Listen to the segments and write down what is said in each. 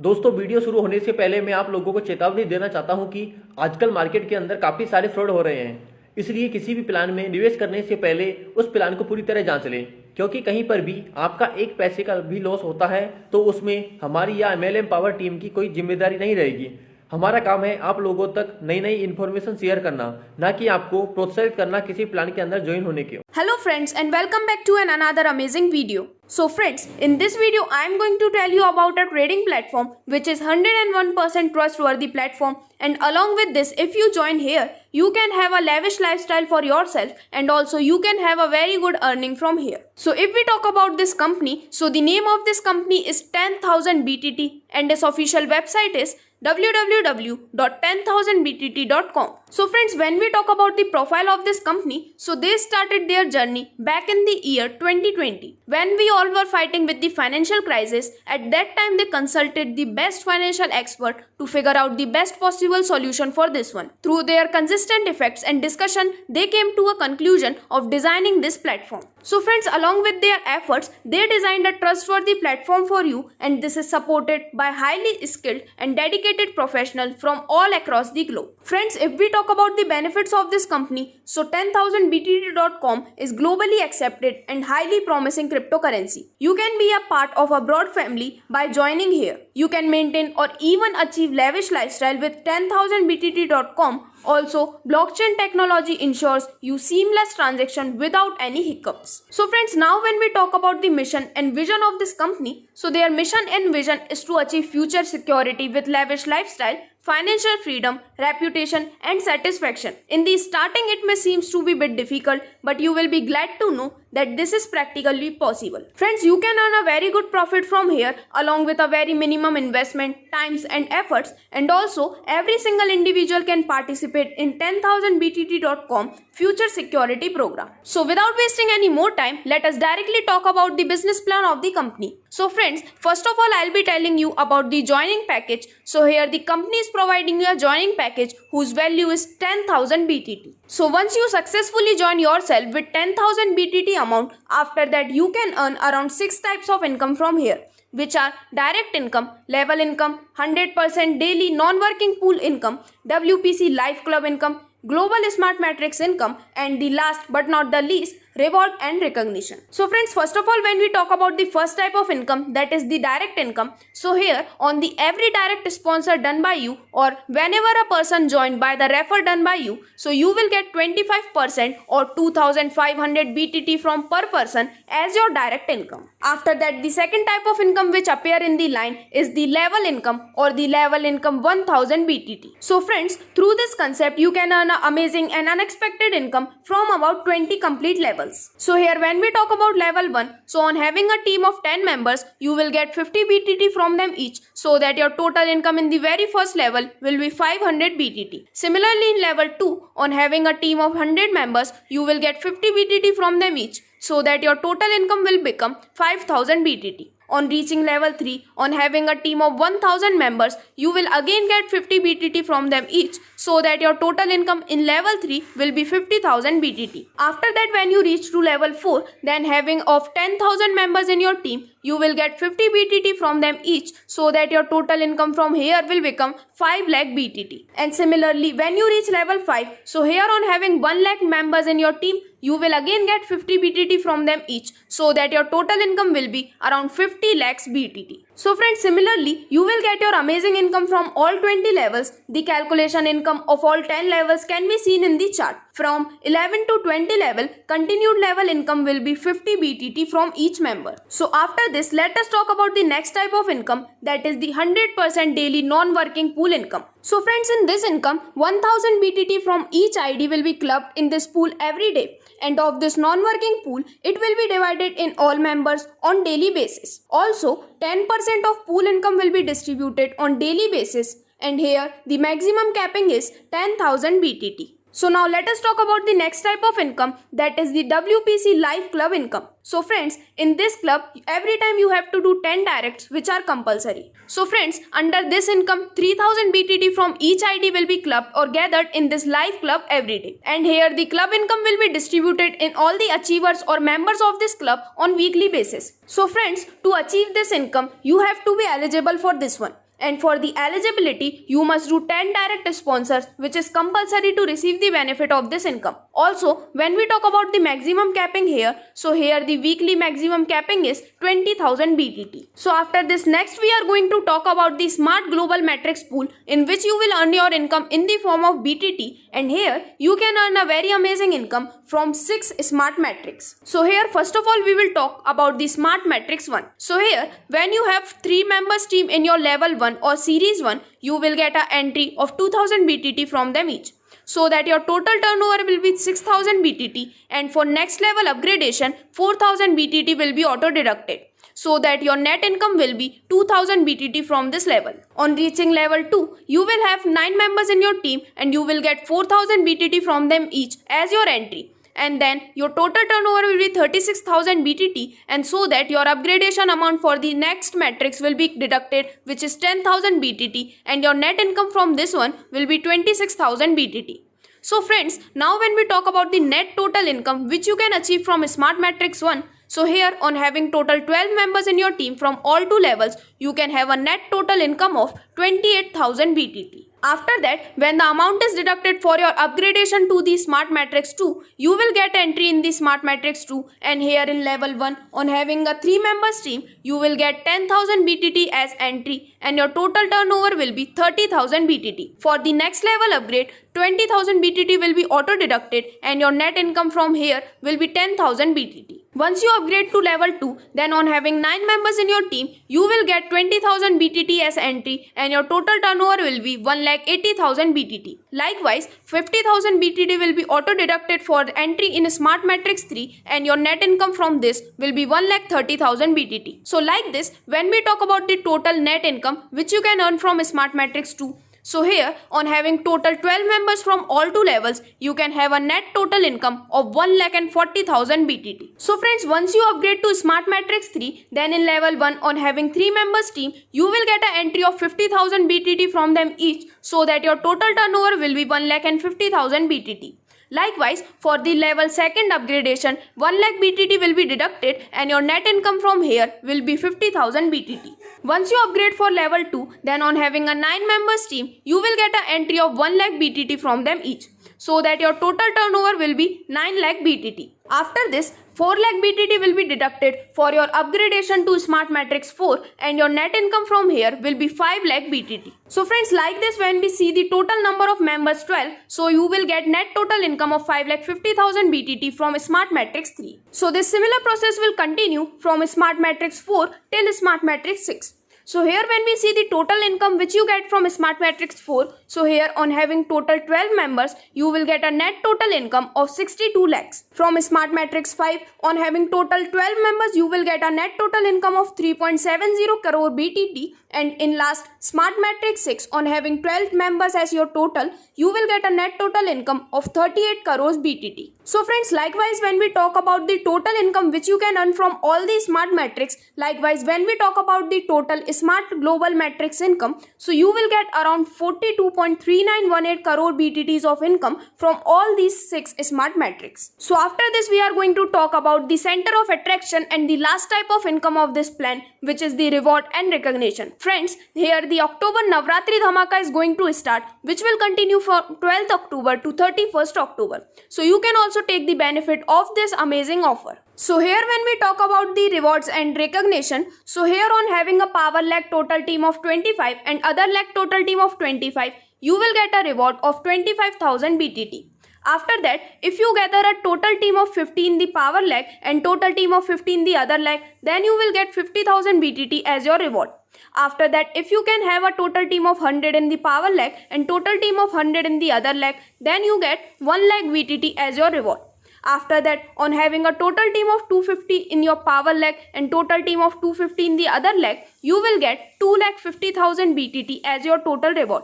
दोस्तों वीडियो शुरू होने से पहले मैं आप लोगों को चेतावनी देना चाहता हूं कि आजकल मार्केट के अंदर काफ़ी सारे फ्रॉड हो रहे हैं। इसलिए किसी भी प्लान में निवेश करने से पहले उस प्लान को पूरी तरह जांच लें, क्योंकि कहीं पर भी आपका एक पैसे का भी लॉस होता है तो उसमें हमारी या MLM पावर टीम की कोई जिम्मेदारी नहीं रहेगी। हमारा काम है आप लोगों तक नई नई इन्फॉर्मेशन शेयर करना, ना कि आपको प्रोत्साहित करना किसी प्लान के अंदर ज्वाइन होने के। Hello friends and welcome back to another amazing video. So friends, in this video I am going to tell you about a trading platform which is 101% trustworthy platform, and along with this, if you join here, you can have a lavish lifestyle for yourself and also you can have a very good earning from here. So if we talk about this company, so the name of this company is 10,000 BTT and its official website is www.10000btt.com. So friends, when we talk about the profile of this company, so they started their journey back in the year 2020 when we all were fighting with the financial crisis. At that time they consulted the best financial expert to figure out the best possible solution for this one. Through their consistent efforts and discussion, they came to a conclusion of designing this platform. So friends, along with their efforts, they designed a trustworthy platform for you, and this is supported by highly skilled and dedicated professionals from all across the globe. Friends, if we talk about the benefits of this company, so 10000btt.com is globally accepted and highly promising cryptocurrency. You can be a part of a broad family by joining here. You can maintain or even achieve lavish lifestyle with 10000btt.com. Also, blockchain technology ensures you seamless transaction without any hiccups. So friends, now when we talk about the mission and vision of this company, so their mission and vision is to achieve future security with lavish lifestyle, financial freedom, reputation and satisfaction. In the starting it may seem to be a bit difficult, but you will be glad to know that this is practically possible. Friends, you can earn a very good profit from here along with a very minimum investment, times and efforts, and also every single individual can participate in 10000btt.com future security program. So without wasting any more time, let us directly talk about the business plan of the company. So friends, first of all I'll be telling you about the joining package. So here the company is providing you a joining package whose value is 10,000 BTT. So once you successfully join yourself with 10,000 BTT amount, after that you can earn around 6 types of income from here, which are direct income, level income, 100% daily non-working pool income, WPC Life Club income, Global Smart Matrix income, and the last but not the least, reward and recognition. So friends, first of all when we talk about the first type of income, that is the direct income. So here on the every direct sponsor done by you or whenever a person joined by the refer done by you, so you will get 25% or 2500 BTT from per person as your direct income. After that, the second type of income which appear in the line is the level income or the level income 1000 BTT. So friends, through this concept you can earn an amazing and unexpected income from about 20 complete levels. So here when we talk about level 1, so on having a team of 10 members, you will get 50 BTT from them each, so that your total income in the very first level will be 500 BTT. Similarly in level 2, on having a team of 100 members, you will get 50 BTT from them each, so that your total income will become 5000 BTT. On reaching level 3, on having a team of 1000 members, you will again get 50 BTT from them each, so that your total income in level 3 will be 50,000 BTT. After that, when you reach to level 4, then having of 10,000 members in your team, you will get 50 BTT from them each, so that your total income from here will become 5 lakh BTT. And similarly, when you reach level 5, so here on having 1 lakh members in your team, you will again get 50 BTT from them each, so that your total income will be around 50 lakhs BTT. So friends, similarly, you will get your amazing income from all 20 levels. The calculation income of all 10 levels can be seen in the chart. From 11 to 20 level, continued level income will be 50 BTT from each member. So after this, let us talk about the next type of income, that is the 100% daily non-working pool income. So friends, in this income, 1000 BTT from each ID will be clubbed in this pool every day. And of this non-working pool, it will be divided in all members on daily basis. Also, 10% of pool income will be distributed on daily basis, and here the maximum capping is 10,000 BTT. So now let us talk about the next type of income, that is the WPC Life Club income. So friends, in this club, every time you have to do 10 directs which are compulsory. So friends, under this income, 3000 BTT from each ID will be clubbed or gathered in this Life Club every day. And here the club income will be distributed in all the achievers or members of this club on weekly basis. So friends, to achieve this income, you have to be eligible for this one. And for the eligibility, you must do 10 direct sponsors, which is compulsory to receive the benefit of this income. Also, when we talk about the maximum capping here, so here the weekly maximum capping is 20,000 BTT. So after this, next we are going to talk about the Smart Global Matrix pool, in which you will earn your income in the form of BTT, and here you can earn a very amazing income from 6 Smart Matrix. So here first of all we will talk about the Smart Matrix 1. So here when you have 3 members team in your level 1 or series 1, you will get an entry of 2000 BTT from them each, so that your total turnover will be 6000 BTT, and for next level upgradation 4000 BTT will be auto deducted, so that your net income will be 2000 BTT from this level. On reaching level 2, you will have 9 members in your team and you will get 4000 BTT from them each as your entry, and then your total turnover will be 36,000 BTT, and so that your upgradation amount for the next matrix will be deducted, which is 10,000 BTT, and your net income from this one will be 26,000 BTT. So friends, now when we talk about the net total income which you can achieve from Smart Matrix 1, so here on having total 12 members in your team from all 2 levels, you can have a net total income of 28,000 BTT. After that, when the amount is deducted for your upgradation to the Smart Matrix 2, you will get entry in the Smart Matrix 2, and here in level 1, on having a 3 members team, you will get 10,000 BTT as entry, and your total turnover will be 30,000 BTT. For the next level upgrade, 20,000 BTT will be auto deducted, and your net income from here will be 10,000 BTT. Once you upgrade to level 2, then on having 9 members in your team, you will get 20,000 BTT as entry, and your total turnover will be 1,80,000 BTT. Likewise, 50,000 BTT will be auto deducted for entry in Smart Matrix 3, and your net income from this will be 1,30,000 BTT. So like this, when we talk about the total net income which you can earn from Smart Matrix 2, so here on having total 12 members from all 2 levels, you can have a net total income of 1,40,000 BTT. So friends, once you upgrade to Smart Matrix 3, then in level 1 on having 3 members team, you will get an entry of 50,000 BTT from them each, so that your total turnover will be 1,50,000 BTT. Likewise, for the level 2nd upgradation, 1 lakh BTT will be deducted, and your net income from here will be 50,000 BTT. Once you upgrade for level 2, then on having a 9 members team, you will get an entry of 1 lakh BTT from them each, so that your total turnover will be 9 lakh BTT. After this, 4 lakh BTT will be deducted for your upgradation to Smart Matrix 4, and your net income from here will be 5 lakh BTT. So friends, like this, when we see the total number of members 12, so you will get net total income of 5,50,000 BTT from Smart Matrix 3. So this similar process will continue from Smart Matrix 4 till Smart Matrix 6. So here when we see the total income which you get from Smart Matrix 4, so here on having total 12 members, you will get a net total income of 62 lakhs. From Smart Matrix 5, on having total 12 members, you will get a net total income of 3.70 crore BTT, and in last Smart Matrix 6, on having 12 members as your total, you will get a net total income of 38 crores BTT. So friends, likewise when we talk about the total income which you can earn from all the Smart Matrix, likewise when we talk about the total Smart Global Matrix income, so you will get around 42.3918 crore BTTs of income from all these 6 Smart Matrix. So after this, we are going to talk about the center of attraction and the last type of income of this plan, which is the reward and recognition. Friends, here the October Navratri Dhamaka is going to start, which will continue from 12th October to 31st October. So you can also take the benefit of this amazing offer. So here when we talk about the rewards and recognition, so here on having a power lag total team of 25 and other lag total team of 25, you will get a reward of 25,000 BTT. After that, if you gather a total team of 15 the power lag and total team of 15 the other lag, then you will get 50,000 BTT as your reward. After that, if you can have a total team of 100 in the power lag and total team of 100 in the other lag, then you get 1 lakh BTT as your reward. After that, on having a total team of 250 in your power lag and total team of 250 in the other lag, you will get 2,50,000 BTT as your total reward.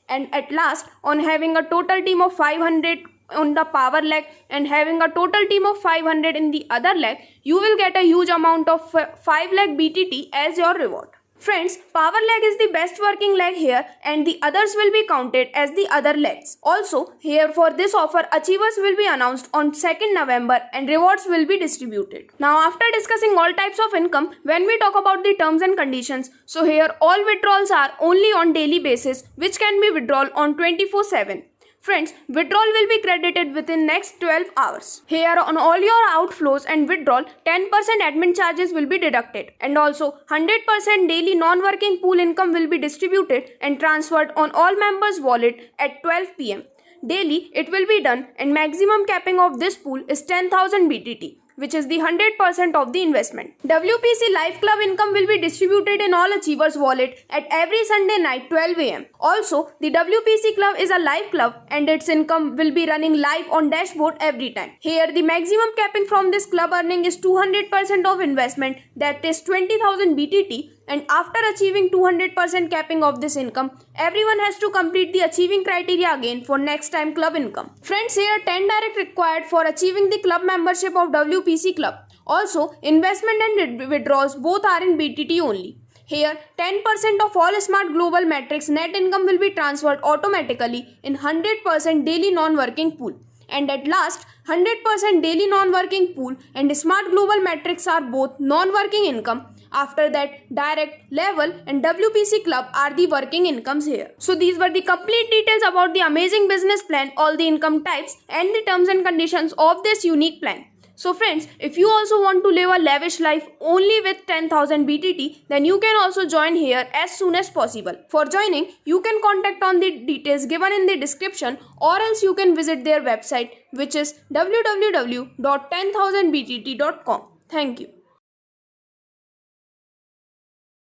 And at last, on having a total team of 500 on the power lag and having a total team of 500 in the other lag, you will get a huge amount of 5 lakh BTT as your reward. Friends, power leg is the best working leg here and the others will be counted as the other legs. Also, here for this offer, achievers will be announced on 2nd November and rewards will be distributed. Now, after discussing all types of income, when we talk about the terms and conditions, so here all withdrawals are only on daily basis which can be withdrawn on 24/7. Friends, withdrawal will be credited within next 12 hours. Here on all your outflows and withdrawal, 10% admin charges will be deducted and also 100% daily non-working pool income will be distributed and transferred on all members' wallet at 12 p.m. Daily, it will be done and maximum capping of this pool is 10,000 BTT. Which is the 100% of the investment. WPC Live Club income will be distributed in all achievers' wallet at every Sunday night 12 am. Also, the WPC Club is a live club and its income will be running live on dashboard every time. Here, the maximum capping from this club earning is 200% of investment, that is 20,000 BTT. And after achieving 200% capping of this income, everyone has to complete the achieving criteria again for next time club income. Friends, here 10 direct required for achieving the club membership of WPC club. Also, investment and withdrawals both are in BTT only. Here, 10% of all Smart Global Metrics net income will be transferred automatically in 100% daily non-working pool. And at last, 100% daily non-working pool and Smart Global Metrics are both non-working income. After that, direct, level and WPC club are the working incomes here. So these were the complete details about the amazing business plan, all the income types and the terms and conditions of this unique plan. So friends, if you also want to live a lavish life only with 10,000 BTT, then you can also join here as soon as possible. For joining, you can contact on the details given in the description or else you can visit their website which is www.10000btt.com. Thank you.